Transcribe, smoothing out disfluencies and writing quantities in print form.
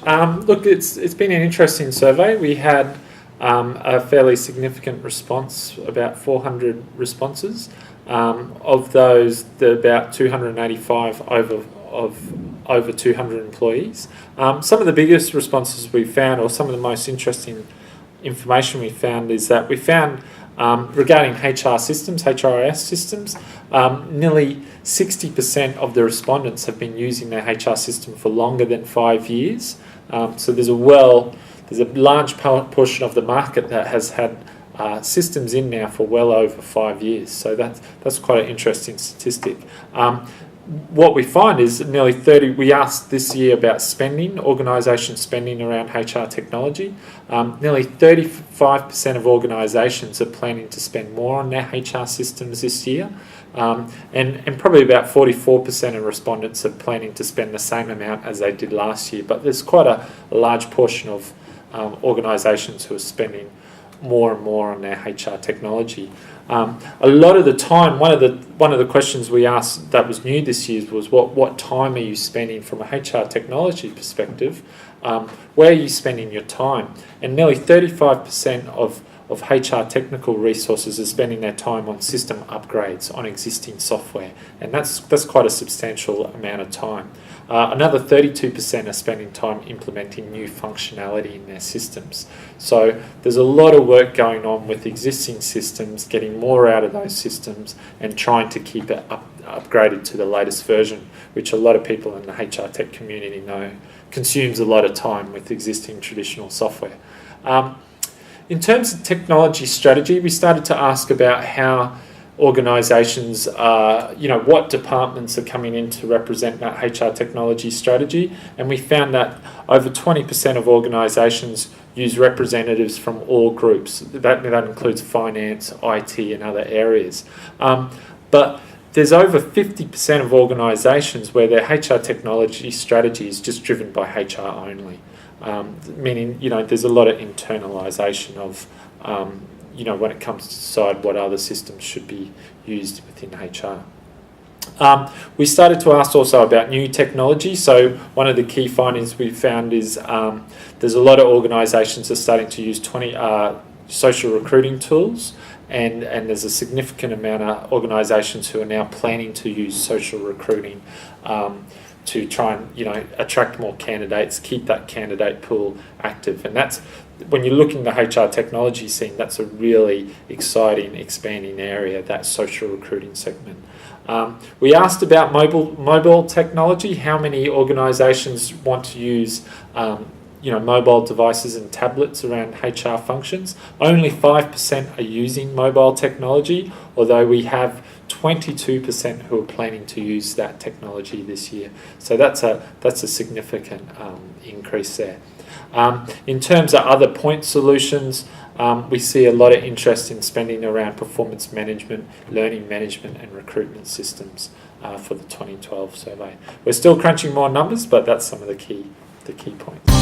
Look, it's been an interesting survey. We had a fairly significant response, about 400 responses. Of those, about 285 over 200 employees. Some of the biggest responses we found, or some of the most interesting information we found, is that we found regarding HR systems, HRIS systems, nearly 60% of the respondents have been using their HR system for longer than 5 years. So there's a large portion of the market that has had systems in now for well over 5 years. So that's quite an interesting statistic. What we find is nearly 30, we asked this year about spending, organisation spending around HR technology. Nearly 35% of organisations are planning to spend more on their HR systems this year. And probably about 44% of respondents are planning to spend the same amount as they did last year. But there's quite a large portion of organisations who are spending more and more on their HR technology. A lot of the time, one of the questions we asked that was new this year was what time are you spending from a HR technology perspective? Where are you spending your time? And nearly 35% of HR technical resources are spending their time on system upgrades on existing software, and that's quite a substantial amount of time. Another 32% are spending time implementing new functionality in their systems. So there's a lot of work going on with existing systems, getting more out of those systems and trying to keep it upgraded to the latest version, which a lot of people in the HR tech community know consumes a lot of time with existing traditional software. In terms of technology strategy, we started to ask about how organisations, what departments are coming in to represent that HR technology strategy, and we found that over 20% of organisations use representatives from all groups. That includes finance, IT and other areas. But there's over 50% of organisations where their HR technology strategy is just driven by HR only. Meaning, there's a lot of internalisation of, when it comes to decide what other systems should be used within HR. We started to ask also about new technology. So one of the key findings we found is there's a lot of organisations that are starting to use social recruiting tools, and there's a significant amount of organisations who are now planning to use social recruiting to try and attract more candidates, keep that candidate pool active. And that's, when you're looking at the HR technology scene, that's a really exciting, expanding area, that social recruiting segment. We asked about mobile technology, how many organisations want to use mobile devices and tablets around HR functions. Only 5% are using mobile technology, although we have 22% who are planning to use that technology this year. So that's a significant increase there. In terms of other point solutions, we see a lot of interest in spending around performance management, learning management and recruitment systems for the 2012 survey. We're still crunching more numbers, but that's some of the key points.